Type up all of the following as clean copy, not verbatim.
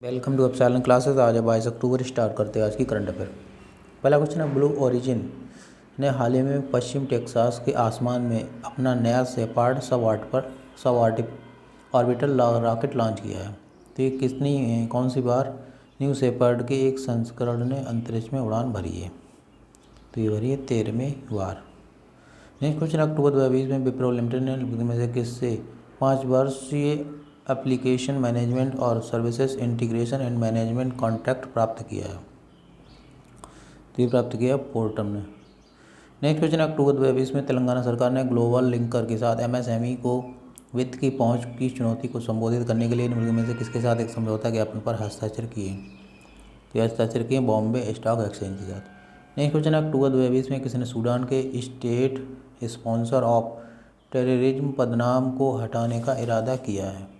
Welcome to epsilon classes. आज 22 अक्टूबर start करते हैं आज की करंट अफेयर। पहला क्वेश्चन है, ब्लू ओरिजिन ने हाल ही में पश्चिम टेक्सास के आसमान में अपना नया Shepherd sub orbital rocket launch किया है। तो ये कौन सी बार न्यू शेपार्ड के एक संस्करण ने अंतरिक्ष में उड़ान भरी है? तो ये भरी है 13वीं बार। नेक्स्ट क्वेश्चन, अक्टूबर 2020 में विप्रो लिमिटेड ने में से किससे 5 वर्षीय एप्लीकेशन मैनेजमेंट और services integration and management contract प्राप्त किया है? तो ये प्राप्त किया पोर्टम ने। नेक्स्ट क्वेश्चन, अक्टूबर 2020 में तेलंगाना सरकार ने ग्लोबल लिंकर के साथ एमएसएमई को वित्त की पहुंच की चुनौती को संबोधित करने के लिए निम्नलिखित में से किसके साथ एक समझौता ज्ञापन पर हस्ताक्षर किए? तो हस्ताक्षर किए बॉम्बे स्टॉक एक्सचेंज के साथ। नेक्स्ट क्वेश्चन, अक्टूबर 2020 में किसने सूडान के स्टेट स्पॉन्सर ऑफ टेररिज्म पदनाम को हटाने का इरादा किया है?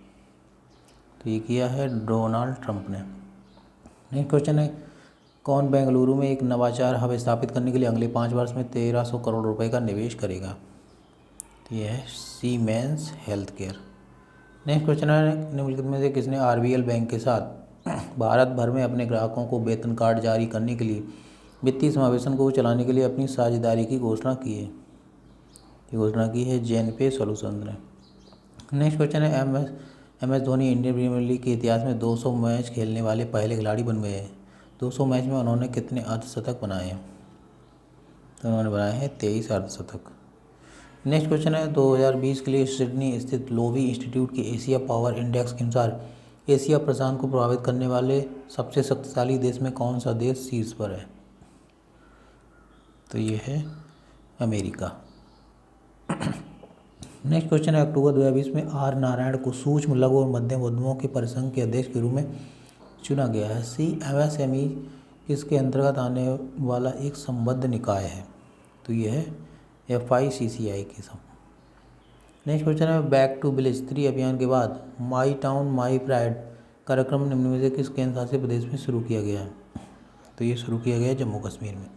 तो ये किया है डोनाल्ड ट्रंप ने। नेक्स्ट क्वेश्चन है, कौन बेंगलुरु में एक नवाचार हब स्थापित करने के लिए अगले 5 वर्ष में 1300 करोड़ रुपए का निवेश करेगा? तो यह है siemens health care. Next question है, निम्नलिखित में से किसने आरबीएल बैंक के साथ भारत भर में अपने ग्राहकों को वेतन कार्ड जारी करने के लिए वित्तीय समावेशन को चलाने के लिए अपनी साझेदारी की घोषणा की है? ये घोषणा की है जेनपे सॉल्यूशंस ने। नेक्स्ट क्वेश्चन है, M S Dhoni Indian Premier League के इतिहास में 200 मैच खेलने वाले पहले खिलाड़ी बन गए हैं। 200 मैच में उन्होंने कितने अर्धशतक बनाए हैं? तो उन्होंने बनाए हैं 23 अर्धशतक। नेक्स्ट क्वेश्चन है, 2020 के लिए सिडनी स्थित लोवी इंस्टीट्यूट के एशिया पावर इंडेक्स के अनुसार एशिया प्रशांत को प्रभावित करने वाले सबसे शक्तिशाली देश में कौन सा देश शीर्ष पर है? तो ये है अमेरिका। नेक्स्ट क्वेश्चन है, अक्टूबर 2020 में आर नारायण को सूक्ष्म लघु और मध्यम उद्यमों के परिसंघ के अध्यक्ष के रूप में चुना गया है। एमएसएमई इसके अंतर्गत आने वाला एक संबद्ध निकाय है? तो ये है FICCI के सब। नेक्स्ट क्वेश्चन है, बैक टू विलेज 3 अभियान के बाद माई टाउन माई प्राइड कार्यक्रम निम्न में से किस केंद्र शासित प्रदेश में शुरू किया गया है? तो ये शुरू किया गया है जम्मू कश्मीर में।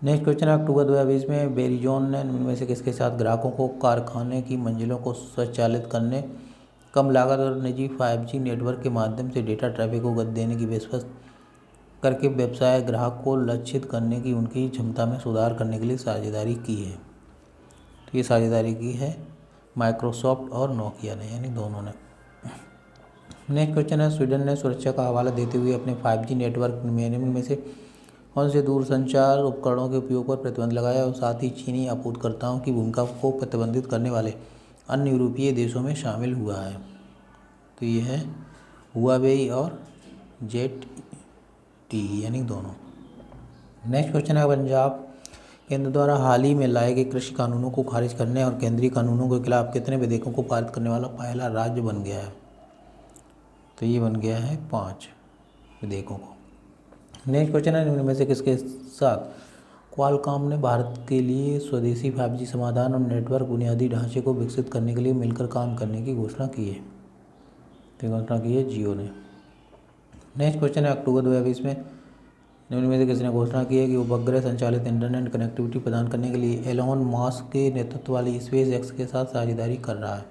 नेक्स्ट क्वेश्चन है, अक्टूबर 2020 में वेरिजोन ने निम्न में से किसके साथ ग्राहकों को कारखाने की मंजिलों को स्वचालित करने, कम लागत और निजी 5G नेटवर्क के माध्यम से डेटा ट्रैफिक को गति देने की पेशकश करके व्यवसाय ग्राहक को लक्षित करने की उनकी क्षमता में सुधार करने के लिए साझेदारी की है? तो ये साझेदारी की है माइक्रोसॉफ्ट और नोकिया ने, यानी दोनों ने। नेक्स्ट क्वेश्चन है, स्वीडन ने सुरक्षा का हवाला देते हुए अपने 5G नेटवर्क में से कौन से दूरसंचार उपकरणों के उपयोग पर प्रतिबंध लगाया और साथ ही चीनी आपूर्तिकर्ताओं की भूमिका को प्रतिबंधित करने वाले अन्य यूरोपीय देशों में शामिल हुआ है? तो ये है हुआवेई और ZTE, यानी दोनों। नेक्स्ट क्वेश्चन है, पंजाब केंद्र द्वारा हाल ही में लाए गए कृषि कानूनों को खारिज करने और केंद्रीय कानूनों के खिलाफ कितने विधेयकों को पारित करने वाला पहला राज्य बन गया है? तो ये बन गया है 5 विधेयकों को। नेक्स्ट क्वेश्चन है, निम्न में से किसके साथ क्वालकॉम ने भारत के लिए स्वदेशी 5G समाधान और नेटवर्क बुनियादी ढांचे को विकसित करने के लिए मिलकर काम करने की घोषणा की है? तो घोषणा की है जियो ने। नेक्स्ट क्वेश्चन है, अक्टूबर 2020 में निम्न में से किसने घोषणा की है कि उपग्रह संचालित इंटरनेट कनेक्टिविटी प्रदान करने के लिए एलोन मस्क के नेतृत्व वाली स्पेस एक्स के साथ साझेदारी कर रहा है?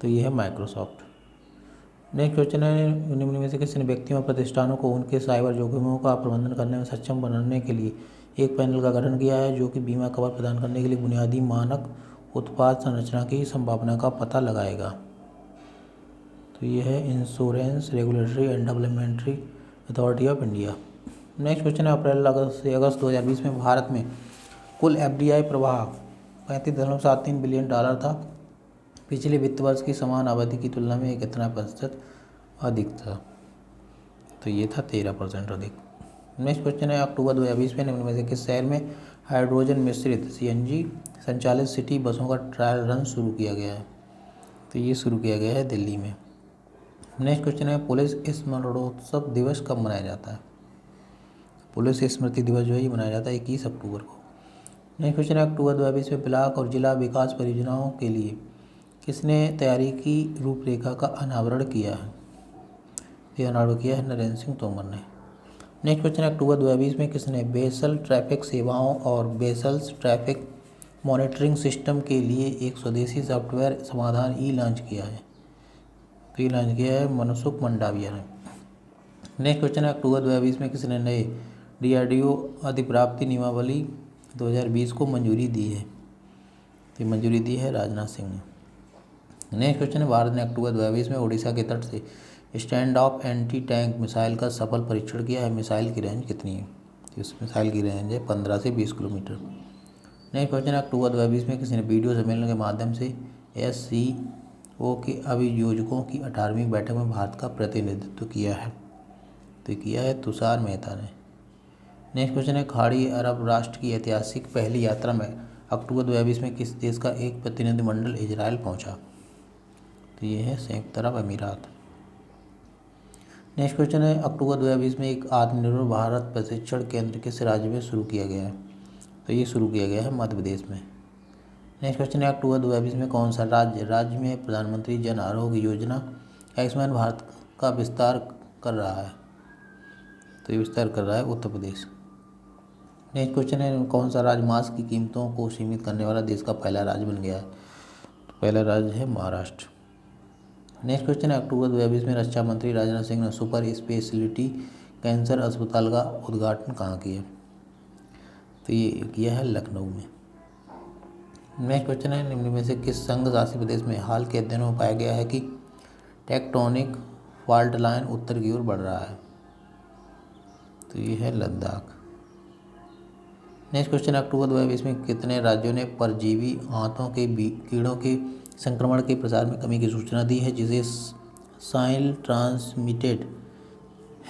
तो ये है माइक्रोसॉफ्ट। नेक्स्ट क्वेश्चन है, निम्न में से किसी व्यक्तियों और प्रतिष्ठानों को उनके साइबर जोखिमों का प्रबंधन करने में सक्षम बनाने के लिए एक पैनल का गठन किया है जो कि बीमा कवर प्रदान करने के लिए बुनियादी मानक उत्पाद संरचना की संभावना का पता लगाएगा? तो ये है insurance regulatory and developmentary authority of India. Next question है, अप्रैल से अगस्त 2020 में भारत में कुल FDI प्रवाह $35.73 बिलियन था। पिछले वित्त वर्ष की समान अवधि की तुलना में कितना प्रतिशत अधिक था? तो ये था 13% अधिक। नेक्स्ट क्वेश्चन है, अक्टूबर 2020 में निम्न में से किस शहर में हाइड्रोजन मिश्रित CNG संचालित सिटी बसों का ट्रायल रन शुरू किया गया है? तो ये शुरू किया गया है दिल्ली में। नेक्स्ट क्वेश्चन है, पुलिस स्मरणोत्सव दिवस कब मनाया जाता है? पुलिस स्मृति दिवस जो है ये मनाया जाता है 21 अक्टूबर को। नेक्स्ट क्वेश्चन है, अक्टूबर 2020 में ब्लॉक और जिला विकास परियोजनाओं के लिए किसने तैयारी की रूपरेखा का अनावरण किया है? ये अनावरण किया है नरेंद्र सिंह तोमर ने। नेक्स्ट क्वेश्चन है, अक्टूबर 2020 में किसने बेसल ट्रैफिक सेवाओं और बेसल्स ट्रैफिक मॉनिटरिंग सिस्टम के लिए एक स्वदेशी सॉफ्टवेयर समाधान लॉन्च किया है? तो ये लॉन्च किया है मनसुख मंडाविया ने। नेक्स्ट क्वेश्चन है अक्टूबर 2020 में किसने नए DRDO अधिप्राप्ति नियमावली 2020 को मंजूरी दी है? तो मंजूरी दी है राजनाथ सिंह ने। नेक्स्ट क्वेश्चन है भारत ने अक्टूबर 2020 में ओडिशा के तट से stand of anti tank missile का सफल परीक्षण किया है। मिसाइल की रेंज कितनी है? तो इस मिसाइल की रेंज है 15 से 20 किलोमीटर। नेक्स्ट क्वेश्चन है अक्टूबर 2020 में किसी ने वीडियो सम्मेलन के माध्यम से SCO के अभियोजकों की 18वीं बैठक में भारत का प्रतिनिधित्व किया है? तो किया है तुषार मेहता ने। नेक्स्ट क्वेश्चन है खाड़ी अरब राष्ट्र की ऐतिहासिक पहली यात्रा में अक्टूबर 2020 में किस देश का एक प्रतिनिधिमंडल इजराइल पहुंचा? तो ये है संयुक्त अरब अमीरात। नेक्स्ट क्वेश्चन है अक्टूबर 2020 में एक आत्मनिर्भर भारत प्रशिक्षण केंद्र किस राज्य में शुरू किया गया है? तो ये शुरू किया गया है मध्य प्रदेश में। नेक्स्ट क्वेश्चन है अक्टूबर 2020 में कौन सा राज्य में प्रधानमंत्री जन आरोग्य योजना आयुष्मान भारत का विस्तार कर रहा है? तो ये विस्तार कर रहा है उत्तर प्रदेश। नेक्स्ट क्वेश्चन है कौन सा राज्य मांस की कीमतों को सीमित करने वाला देश का पहला राज्य बन गया है? तो पहला राज्य है महाराष्ट्र। नेक्स्ट क्वेश्चन है अक्टूबर 2020 में रक्षा मंत्री राजनाथ सिंह ने सुपर स्पेशलिटी कैंसर अस्पताल का उद्घाटन कहाँ किया? तो ये किया है लखनऊ में। नेक्स्ट क्वेश्चन है निम्न में से किस संघ शासित प्रदेश में हाल के अध्ययनों में पाया गया है कि टेक्टोनिक फॉल्ट लाइन उत्तर की ओर बढ़ रहा है? तो ये है लद्दाख। नेक्स्ट क्वेश्चन अक्टूबर 2020 में कितने राज्यों ने परजीवी आंतों के कीड़ों के संक्रमण के प्रसार में कमी की सूचना दी है, जिसे साइल ट्रांसमिटेड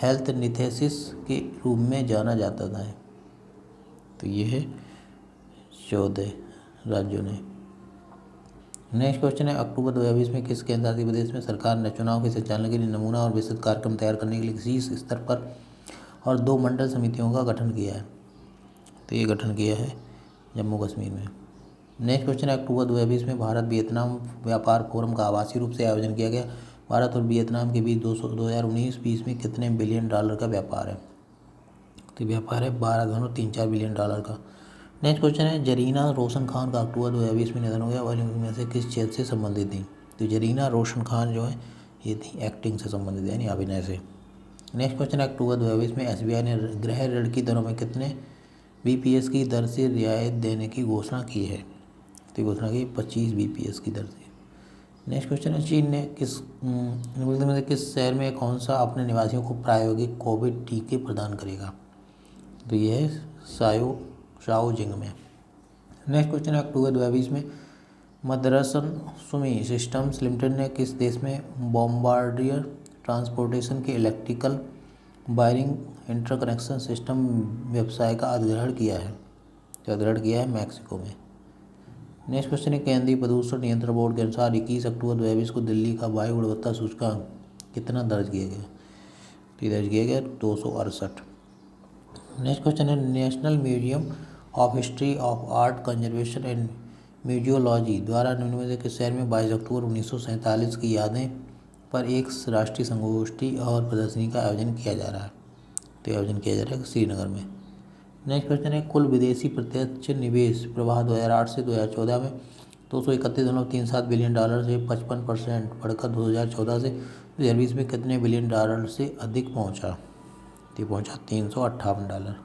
हेल्थ निथेसिस के रूप में जाना जाता था? तो ये है 14 राज्यों ने। नेक्स्ट क्वेश्चन है अक्टूबर 2020 में किस केंद्र शासित प्रदेश में सरकार ने चुनाव के संचालन के लिए नमूना और विस्तृत कार्यक्रम तैयार करने के लिए शीर्ष स्तर पर और 2 मंडल समितियों का गठन किया है? तो ये गठन किया है जम्मू कश्मीर में। नेक्स्ट क्वेश्चन है अक्टूबर 2020 में भारत वियतनाम व्यापार फोरम का आभासी रूप से आयोजन किया गया। भारत और वियतनाम के बीच 2019-20 में कितने बिलियन डॉलर का व्यापार है? तो व्यापार है 12.34 बिलियन डॉलर का। नेक्स्ट क्वेश्चन है जरीना रोशन खान का अक्टूबर 2020 में निधन हो गया, वाली में से किस क्षेत्र से संबंधित थी? तो जरीना रोशन खान जो है ये थी एक्टिंग से संबंधित यानी अभिनय से। नेक्स्ट क्वेश्चन है अक्टूबर 2020 में SBI ने गृह ऋण की दरों में कितने BPS की दर से रियायत देने की घोषणा की है? तो घोषणा की 25 BPS की दर से। नेक्स्ट क्वेश्चन है चीन ने किस शहर में कौन सा अपने निवासियों को प्रायोगिक कोविड टीके प्रदान करेगा? तो ये है शाओजिंग में। नेक्स्ट क्वेश्चन है अक्टूबर 2020 में मदरसन सुमी सिस्टम्स लिमिटेड ने किस देश में बॉम्बार्डियर ट्रांसपोर्टेशन के इलेक्ट्रिकल वायरिंग इंटरकनेक्शन सिस्टम व्यवसाय का अधिग्रहण किया है? तो अधिग्रहण किया है मैक्सिको में। नेक्स्ट क्वेश्चन है केंद्रीय प्रदूषण नियंत्रण बोर्ड के अनुसार 21 अक्टूबर 2020 को दिल्ली का वायु गुणवत्ता सूचकांक कितना दर्ज किया गया? तो दर्ज किया गया 268। नेक्स्ट क्वेश्चन है national museum of history of art conservation and museology द्वारा निम्न में से किस शहर में 22 अक्टूबर 1947 की यादें पर एक राष्ट्रीय संगोष्ठी और प्रदर्शनी का आयोजन किया जा रहा है? तो आयोजन किया जा रहा है श्रीनगर में। नेक्स्ट क्वेश्चन है कुल विदेशी प्रत्यक्ष निवेश प्रवाह 2008 से 2014 में 231.37 बिलियन डॉलर से 55% बढ़कर 2014 से 2020 में कितने बिलियन डॉलर से अधिक पहुंचा? तो पहुंचा $358।